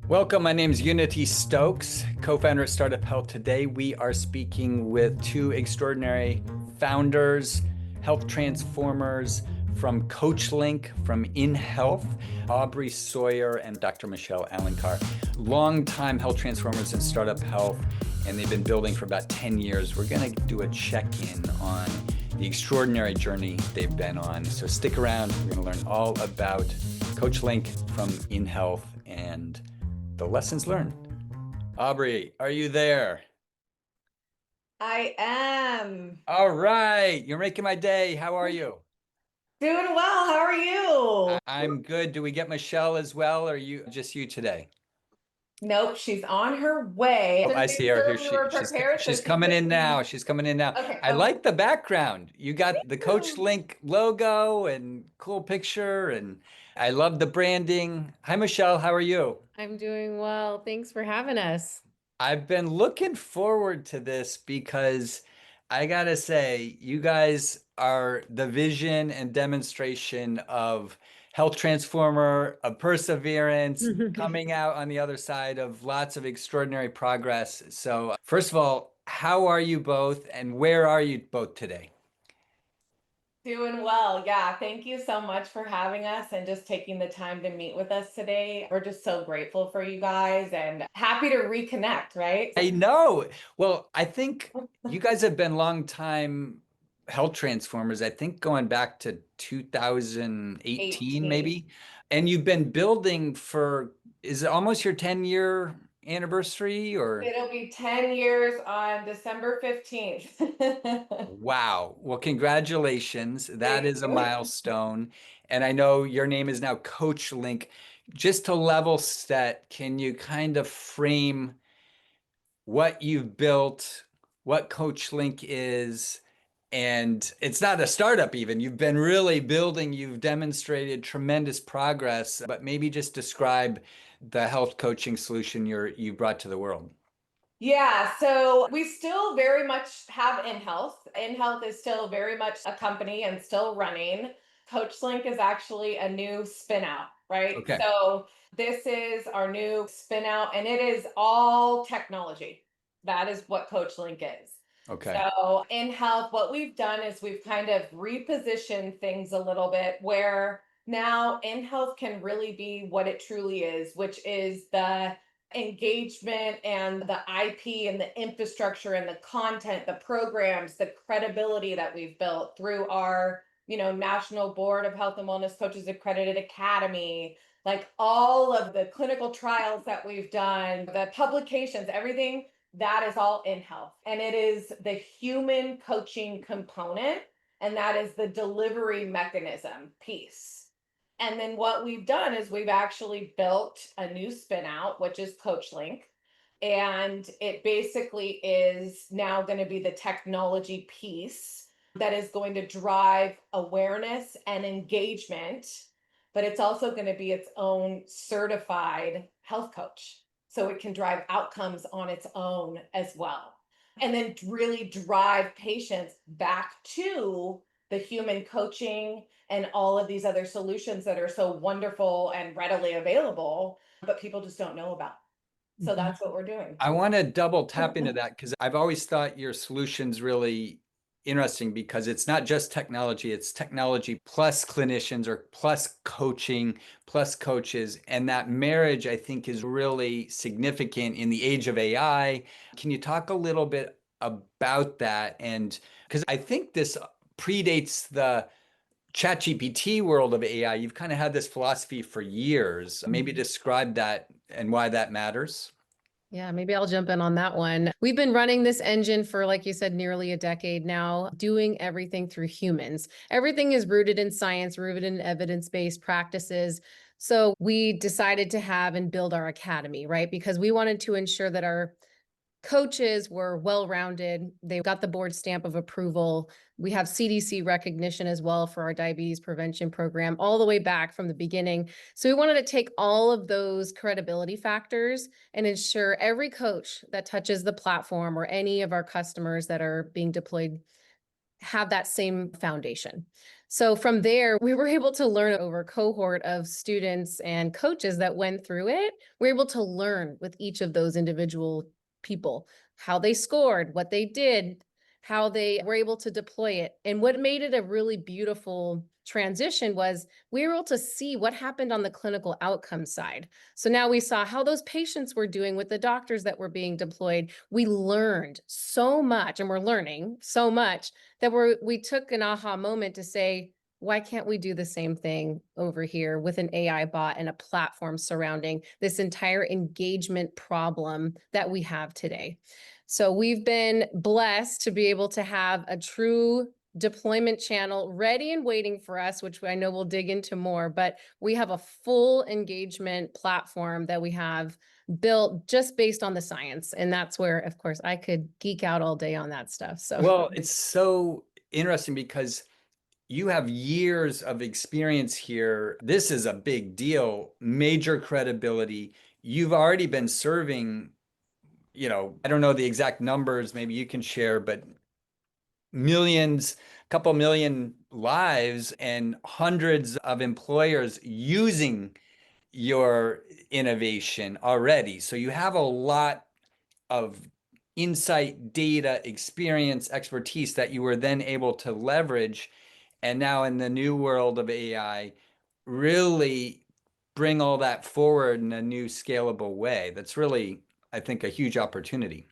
Welcome. My name is Unity Stokes, co-founder of Startup Health. Today, we are speaking with two extraordinary founders, health transformers from CoachLinq, from InHealth, Aubrey Sawyer and Dr. Michelle Alencar. Longtime health transformers at Startup Health, and they've been building for about 10 years. We're going to do a check-in on the extraordinary journey they've been on. So stick around. We're going to learn all about CoachLinq from InHealth and the lessons learned. Aubrey, are you there? I am All right. You're making my day. How are you? doing well. How are you? I'm good. Do we get Michelle as well, or you just you today? Nope, she's on her way. Oh, Just I make see her. Here sure we were she's prepared so she's she coming could in now. be. She's coming in now. Okay, I okay. like the background. You got the Coach Woo. Link logo and cool picture, and I love the branding. Hi, Michelle. How are you? I'm doing well. Thanks for having us. I've been looking forward to this because I gotta say, you guys are the vision and demonstration of health transformer, of perseverance, coming out on the other side of lots of extraordinary progress. So, first of all, how are you both, and where are you both today? Doing well. Yeah, thank you so much for having us and just taking the time to meet with us today. We're just so grateful for you guys and happy to reconnect, right? I know. Well, I think you guys have been long time health transformers, I think going back to 2018, 18. maybe. And you've been building for, is it almost your 10-year anniversary or? It'll be 10 years on December 15th. Wow. Well, congratulations. That Thank is a you. milestone. And I know your name is now Coach Link. Just to level set, can you kind of frame what you've built, what CoachLinq is, and it's not a startup even. You've been really building, you've demonstrated tremendous progress, but maybe just describe the health coaching solution you brought to the world. Yeah, so we still very much have InHealth. InHealth is still very much a company and still running. CoachLinq is actually a new spin out, right? Okay. So this is our new spin out and it is all technology. That is what CoachLinq is. Okay. So InHealth, what we've done is we've kind of repositioned things a little bit where now InHealth can really be what it truly is, which is the engagement and the IP and the infrastructure and the content, the programs, the credibility that we've built through our, National Board of Health and Wellness Coaches Accredited Academy, like all of the clinical trials that we've done, the publications, everything that is all InHealth. And it is the human coaching component, and that is the delivery mechanism piece. And then what we've done is we've actually built a new spin out, which is CoachLinq. And it basically is now going to be the technology piece that is going to drive awareness and engagement, but it's also going to be its own certified health coach. So it can drive outcomes on its own as well. And then really drive patients back to the human coaching and all of these other solutions that are so wonderful and readily available, but people just don't know about. So Mhm. that's what we're doing. I want to double tap into that because I've always thought your solution's really interesting because it's not just technology, it's technology plus clinicians or plus coaching, plus coaches. And that marriage, I think, is really significant in the age of AI. Can you talk a little bit about that? And because I think this predates the ChatGPT world of AI. You've kind of had this philosophy for years. Maybe Mhm. describe that and why that matters. Yeah, maybe I'll jump in on that one. We've been running this engine for, like you said, nearly a decade now, doing everything through humans. Everything is rooted in science, rooted in evidence-based practices. So we decided to have and build our academy, right? Because we wanted to ensure that our coaches were well-rounded. They got the board stamp of approval. We have CDC recognition as well for our diabetes prevention program, all the way back from the beginning. So we wanted to take all of those credibility factors and ensure every coach that touches the platform or any of our customers that are being deployed have that same foundation. So from there, we were able to learn over a cohort of students and coaches that went through it. We were able to learn with each of those individual people, how they scored, what they did, how they were able to deploy it. And what made it a really beautiful transition was we were able to see what happened on the clinical outcome side. So now we saw how those patients were doing with the doctors that were being deployed. We learned so much, and we're learning so much that we took an aha moment to say, why can't we do the same thing over here with an AI bot and a platform surrounding this entire engagement problem that we have today? So we've been blessed to be able to have a true deployment channel ready and waiting for us, which I know we'll dig into more, but we have a full engagement platform that we have built just based on the science. And that's where, of course, I could geek out all day on that stuff. So, Well, it's so interesting because you have years of experience here. This is a big deal, major credibility. You've already been serving, I don't know the exact numbers, maybe you can share, but millions, a couple million lives and hundreds of employers using your innovation already. So you have a lot of insight, data, experience, expertise that you were then able to leverage. And now in the new world of AI, really bring all that forward in a new scalable way. That's really, I think, a huge opportunity.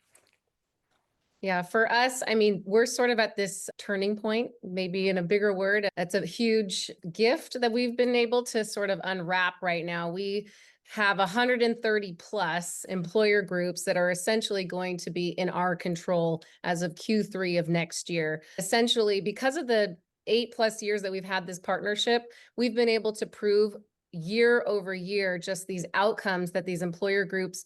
yeah, for us, I mean, we're sort of at this turning point, maybe in a bigger word. That's a huge gift that we've been able to sort of unwrap right now. We have 130 plus employer groups that are essentially going to be in our control as of Q3 of next year. Essentially, because of the 8+ years that we've had this partnership, we've been able to prove year over year just these outcomes that these employer groups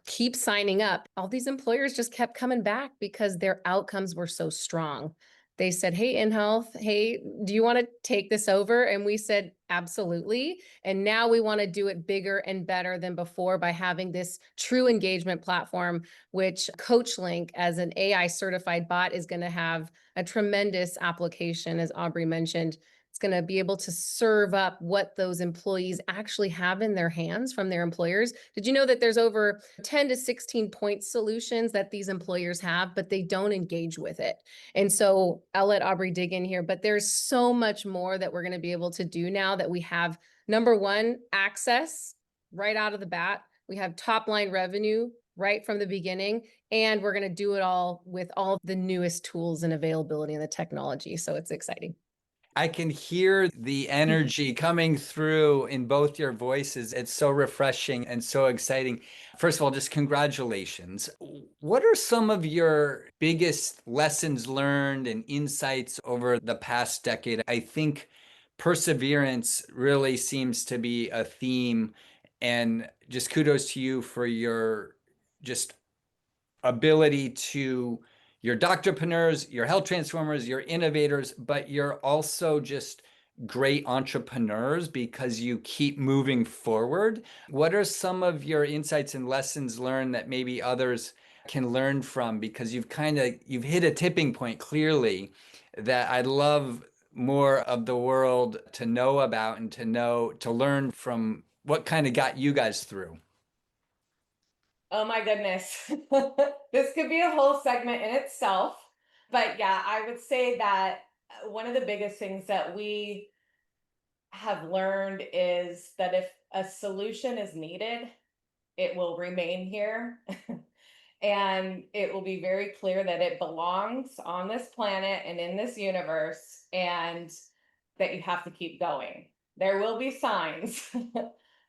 keep signing up. All these employers just kept coming back because their outcomes were so strong. They said, hey, InHealth, hey, do you want to take this over? And we said, absolutely. And now we want to do it bigger and better than before by having this true engagement platform, which CoachLinq, as an AI certified bot, is going to have a tremendous application, as Aubrey mentioned. It's going to be able to serve up what those employees actually have in their hands from their employers. Did you know that there's over 10 to 16 point solutions that these employers have, but they don't engage with it? And so I'll let Aubrey dig in here, but there's so much more that we're going to be able to do now that we have, number one, access right out of the bat. We have top line revenue right from the beginning, and we're going to do it all with all the newest tools and availability and the technology. So it's exciting. I can hear the energy coming through in both your voices. It's so refreshing and so exciting. First of all, just congratulations. What are some of your biggest lessons learned and insights over the past decade? I think perseverance really seems to be a theme. And just kudos to you for your just ability to your doctorpreneurs, your health transformers, your innovators, but you're also just great entrepreneurs because you keep moving forward. What are some of your insights and lessons learned that maybe others can learn from? Because you've hit a tipping point clearly that I'd love more of the world to know about and to learn from what kind of got you guys through. Oh my goodness. This could be a whole segment in itself. But yeah, I would say that one of the biggest things that we have learned is that if a solution is needed, it will remain here. And it will be very clear that it belongs on this planet and in this universe, and that you have to keep going. There will be signs.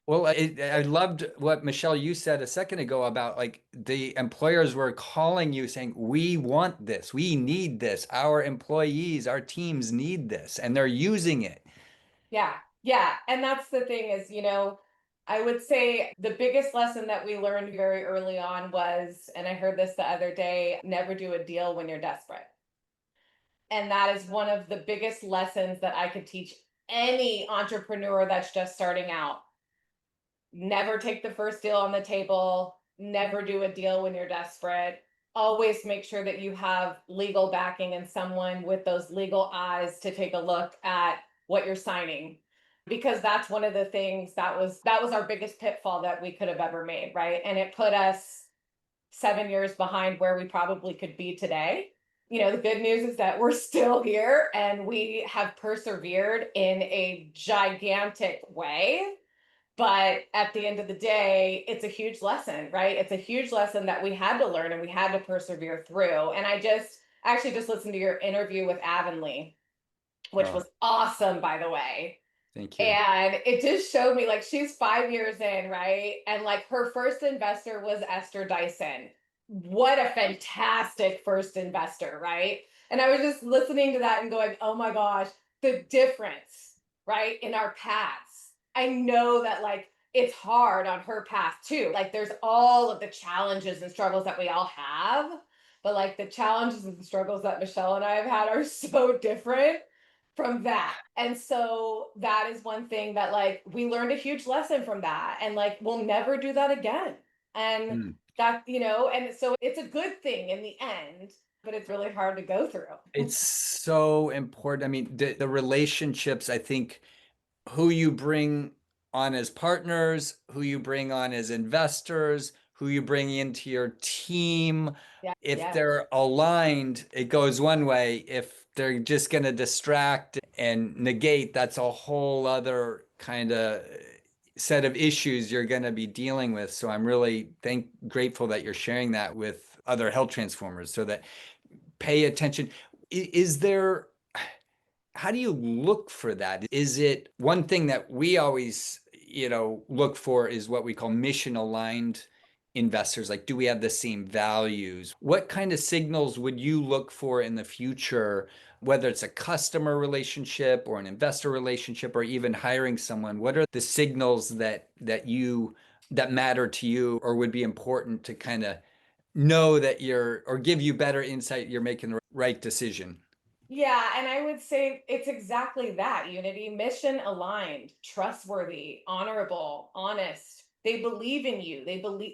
Well, I loved what Michelle, you said a second ago about like the employers were calling you saying, we want this, we need this, our employees, our teams need this, and they're using it. Yeah, yeah. And that's the thing is, I would say the biggest lesson that we learned very early on was, and I heard this the other day, never do a deal when you're desperate. And that is one of the biggest lessons that I could teach any entrepreneur that's just starting out. Never take the first deal on the table, never do a deal when you're desperate. always make sure that you have legal backing and someone with those legal eyes to take a look at what you're signing, because that's one of the things that was our biggest pitfall that we could have ever made, right? And it put us 7 years behind where we probably could be today. The good news is that we're still here and we have persevered in a gigantic way. But at the end of the day, it's a huge lesson, right? It's a huge lesson that we had to learn and we had to persevere through. And I just actually just listened to your interview with Avonlea, which Oh, was awesome, by the way. thank you. And it just showed me, like, she's 5 years in, right? And like her first investor was Esther Dyson. What a fantastic first investor, right? And I was just listening to that and going, oh my gosh, the difference, right, in our paths. I know that, like, it's hard on her path too. Like, there's all of the challenges and struggles that we all have. But like the challenges and the struggles that Michelle and I have had are so different from that. And so that is one thing that, like, we learned a huge lesson from that. And like, we'll never do that again. And Mm. and so it's a good thing in the end, but it's really hard to go through. It's so important. I mean, the relationships, I think, who you bring on as partners, who you bring on as investors, who you bring into your team. Yeah. If Yeah. they're aligned, it goes one way. If they're just going to distract and negate, that's a whole other kind of set of issues you're going to be dealing with. So I'm really grateful that you're sharing that with other health transformers so that pay attention. Is there how do you look for that? Is it one thing that we always, look for is what we call mission aligned investors? Like, do we have the same values? What kind of signals would you look for in the future, whether it's a customer relationship or an investor relationship or even hiring someone? What are the signals that matter to you or would be important to kind of know that or give you better insight you're making the right decision? Yeah, and I would say it's exactly that, Unity. Mission aligned, trustworthy, honorable, honest. They believe in you.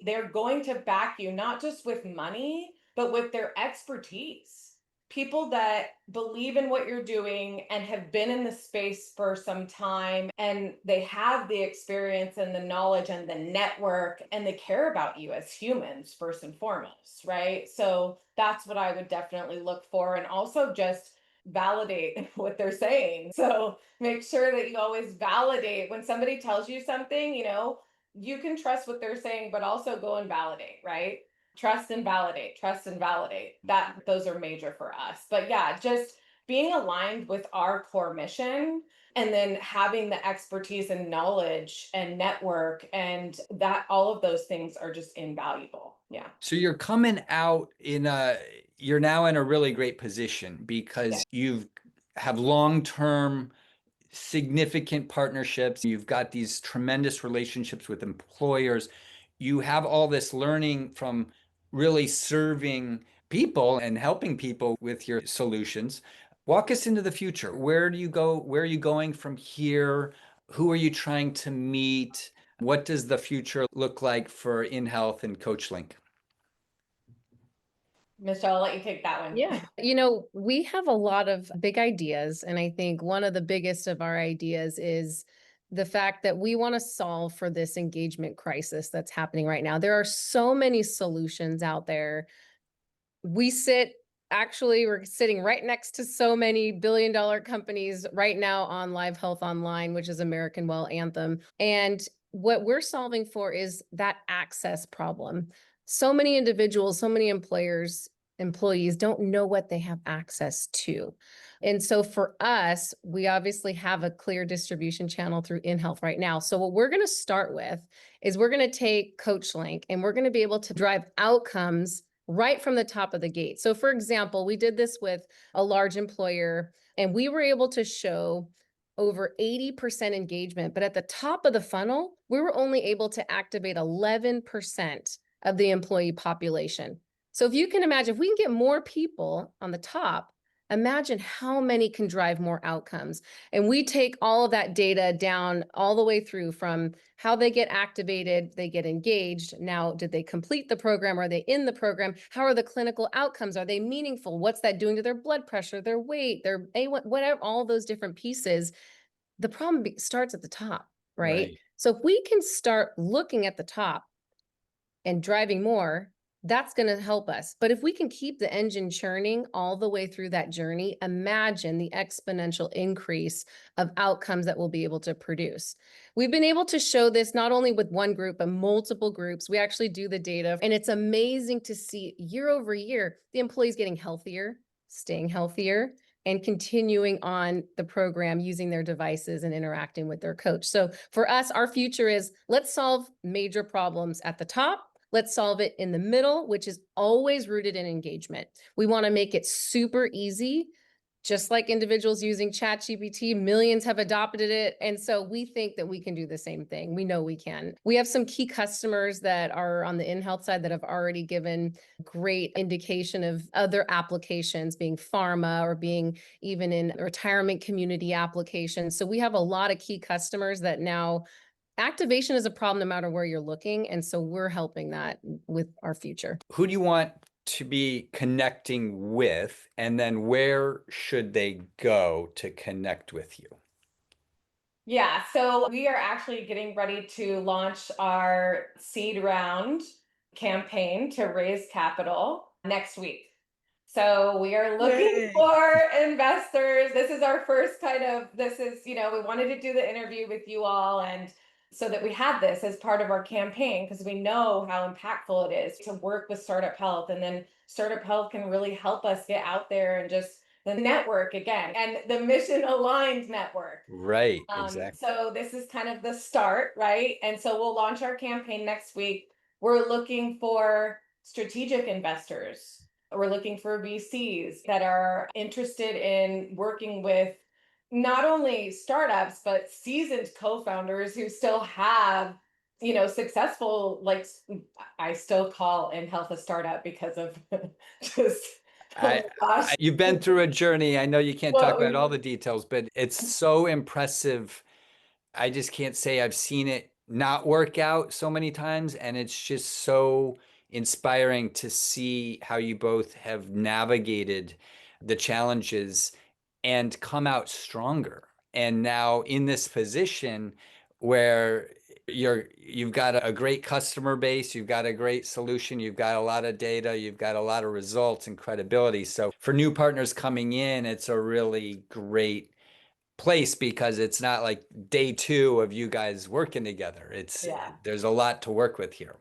They're going to back you, not just with money, but with their expertise. People that believe in what you're doing and have been in the space for some time, and they have the experience and the knowledge and the network, and they care about you as humans first and foremost, right? So that's what I would definitely look for. And also just validate what they're saying. So make sure that you always validate when somebody tells you something, you can trust what they're saying, but also go and validate, right? Trust and validate, trust and validate. Those are major for us. But yeah, just being aligned with our core mission and then having the expertise and knowledge and network, and that all of those things are just invaluable. Yeah. So you're now in a really great position Yeah. because you have long-term significant partnerships. You've got these tremendous relationships with employers. You have all this learning from really serving people and helping people with your solutions. Walk us into the future. Where do you go? Where are you going from here? Who are you trying to meet? What does the future look like for InHealth and CoachLinq? Michelle, I'll let you take that one. Yeah. We have a lot of big ideas. And I think one of the biggest of our ideas is the fact that we want to solve for this engagement crisis that's happening right now. There are so many solutions out there. We're sitting right next to so many billion-dollar companies right now on Live Health Online, which is American Well Anthem. And what we're solving for is that access problem. So many individuals, so many employees don't know what they have access to. And so for us, we obviously have a clear distribution channel through InHealth right now. So what we're going to start with is we're going to take CoachLinq and we're going to be able to drive outcomes right from the top of the gate. So for example, we did this with a large employer and we were able to show over 80% engagement, but at the top of the funnel, we were only able to activate 11% of the employee population. So if you can imagine, if we can get more people on the top Imagine how many can drive more outcomes. And we take all of that data down all the way through from how they get activated, they get engaged. Now, did they complete the program? Are they in the program? How are the clinical outcomes? Are they meaningful? What's that doing to their blood pressure, their weight, their A1, whatever, all those different pieces? The problem starts at the top, right? Right. So if we can start looking at the top and driving more, that's going to help us. But if we can keep the engine churning all the way through that journey, imagine the exponential increase of outcomes that we'll be able to produce. We've been able to show this not only with one group, but multiple groups. We actually do the data, and it's amazing to see year over year, the employees getting healthier, staying healthier, and continuing on the program using their devices and interacting with their coach. So for us, our future is let's solve major problems at the top. Let's solve it in the middle, which is always rooted in engagement. We want to make it super easy, just like individuals using ChatGPT, millions have adopted it. And so we think that we can do the same thing. We know we can. We have some key customers that are on the InHealth side that have already given great indication of other applications, being pharma or being even in retirement community applications. So we have a lot of key customers that now activation is a problem no matter where you're looking. And so we're helping that with our future. Who do you want to be connecting with, and then where should they go to connect with you? Yeah, so we are actually getting ready to launch our seed round campaign to raise capital next week. So we are looking Yay. for investors. This is our first we wanted to do the interview with you all, and so that we had this as part of our campaign because we know how impactful it is to work with Startup Health. And then Startup Health can really help us get out there and just the network again and the mission aligned network. Right, exactly. So this is kind of the start, right? And so we'll launch our campaign next week. We're looking for strategic investors. We're looking for VCs that are interested in working with not only startups, but seasoned co-founders who still have, successful, like I still call InHealth a startup because of just, oh my gosh. You've been through a journey. I know you can't talk Well, about all the details, but it's so impressive. I just can't say I've seen it not work out so many times. And it's just so inspiring to see how you both have navigated the challenges and come out stronger. And now in this position where you've got a great customer base, you've got a great solution, you've got a lot of data, you've got a lot of results and credibility. So for new partners coming in, it's a really great place because it's not like day two of you guys working together. yeah. There's a lot to work with here.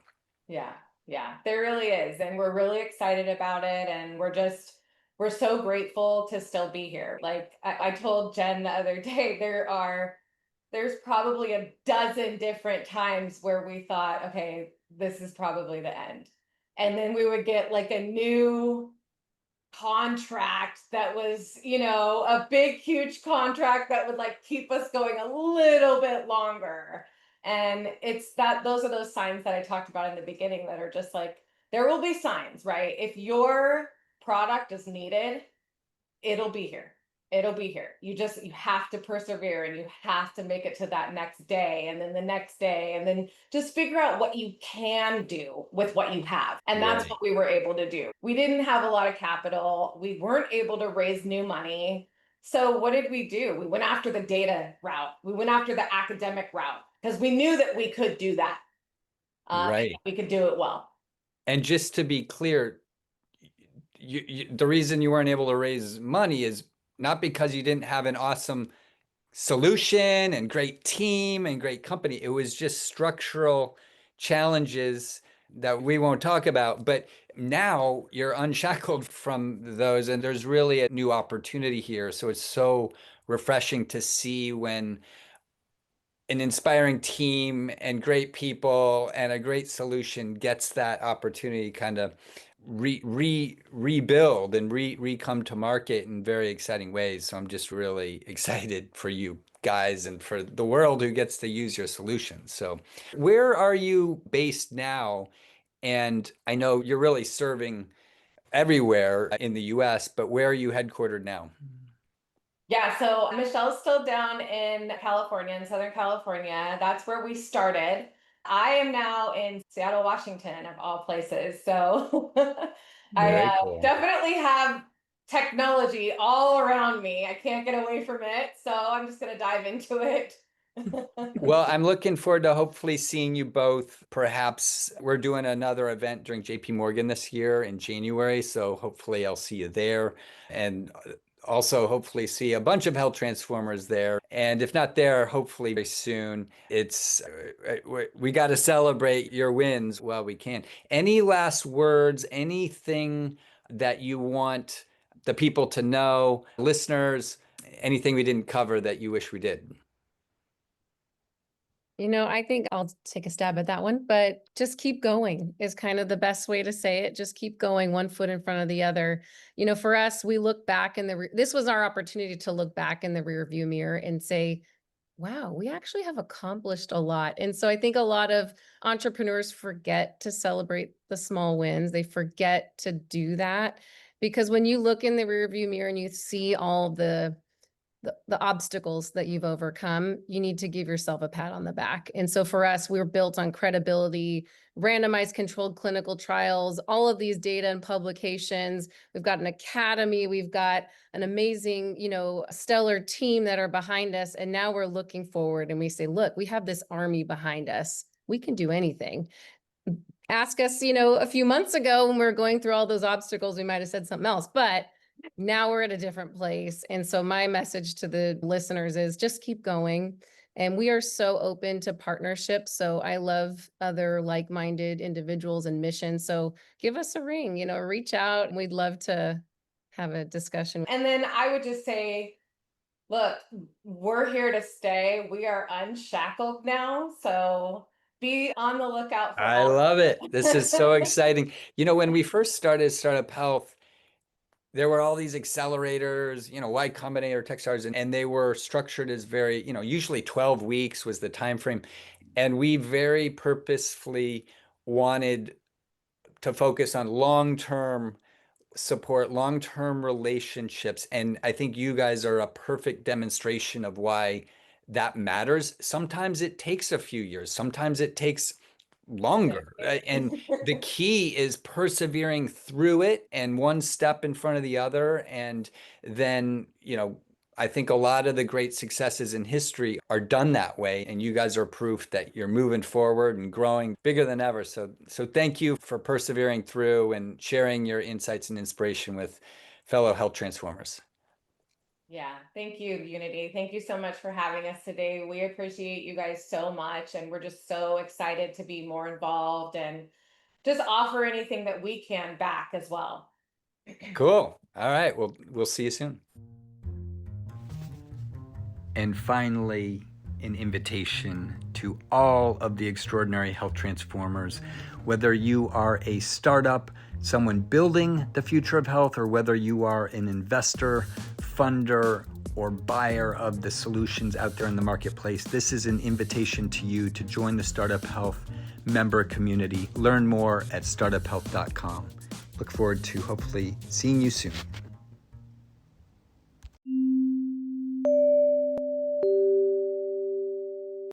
Yeah, yeah, there really is. And we're really excited about it. And we're so grateful to still be here. Like I told Jen the other day, there's probably a dozen different times where we thought, okay, this is probably the end. And then we would get like a new contract that was, a big, huge contract that would like keep us going a little bit longer. And it's those are those signs that I talked about in the beginning that are just like, there will be signs, right? If your product is needed, it'll be here. It'll be here. You have to persevere and you have to make it to that next day and then the next day and then just figure out what you can do with what you have. And that's Right. what we were able to do. We didn't have a lot of capital. We weren't able to raise new money. So what did we do? We went after the data route. We went after the academic route because we knew that we could do that. Right. We could do it well. And just to be clear, the reason you weren't able to raise money is not because you didn't have an awesome solution and great team and great company. It was just structural challenges that we won't talk about. But now you're unshackled from those, and there's really a new opportunity here. So it's so refreshing to see when an inspiring team and great people and a great solution gets that opportunity kind of rebuild and re come to market in very exciting ways. So I'm just really excited for you guys and for the world who gets to use your solution. So where are you based now? And I know you're really serving everywhere in the US, but where are you headquartered now? Yeah, so Michelle's still down in California, in Southern California. That's where we started. I am now in Seattle, Washington, of all places. So I Very cool. definitely have technology all around me. I can't get away from it. So I'm just going to dive into it. Well, I'm looking forward to hopefully seeing you both. Perhaps we're doing another event during JP Morgan this year in January, so hopefully I'll see you there. And also hopefully see a bunch of health transformers there. And if not there, hopefully very soon. It's we got to celebrate your wins while we can. Any last words, anything that you want the people to know, listeners, anything we didn't cover that you wish we did? I think I'll take a stab at that one, but just keep going is kind of the best way to say it. Just keep going, one foot in front of the other. For us, we look back this was our opportunity to look back in the rear view mirror and say, wow, we actually have accomplished a lot. And so I think a lot of entrepreneurs forget to celebrate the small wins. They forget to do that because when you look in the rear view mirror and you see all the obstacles that you've overcome, you need to give yourself a pat on the back. And so for us, we were built on credibility, randomized controlled clinical trials, all of these data and publications. We've got an academy, we've got an amazing, stellar team that are behind us. And now we're looking forward and we say, look, we have this army behind us. We can do anything. Ask us, a few months ago when we were going through all those obstacles, we might have said something else, but now we're at a different place. And so my message to the listeners is just keep going. And we are so open to partnerships. So I love other like-minded individuals and missions. So give us a ring, reach out and we'd love to have a discussion. And then I would just say, look, we're here to stay. We are unshackled now. So be on the lookout for I all. love it. This is so exciting. When we first started Startup Health, there were all these accelerators, Y Combinator, Techstars, and they were structured as very, usually 12 weeks was the time frame. And we very purposefully wanted to focus on long-term support, long-term relationships. And I think you guys are a perfect demonstration of why that matters. Sometimes it takes a few years, sometimes it takes longer. And the key is persevering through it and one step in front of the other. And then, I think a lot of the great successes in history are done that way. And you guys are proof that you're moving forward and growing bigger than ever. So thank you for persevering through and sharing your insights and inspiration with fellow health transformers. Yeah, thank you, Unity. Thank you so much for having us today. We appreciate you guys so much, and we're just so excited to be more involved and just offer anything that we can back as well. Cool. All right. Well, we'll see you soon. And finally, an invitation to all of the extraordinary health transformers, whether you are a startup, someone building the future of health, or whether you are an investor, funder, or buyer of the solutions out there in the marketplace. This is an invitation to you to join the Startup Health member community. Learn more at startuphealth.com. Look forward to hopefully seeing you soon.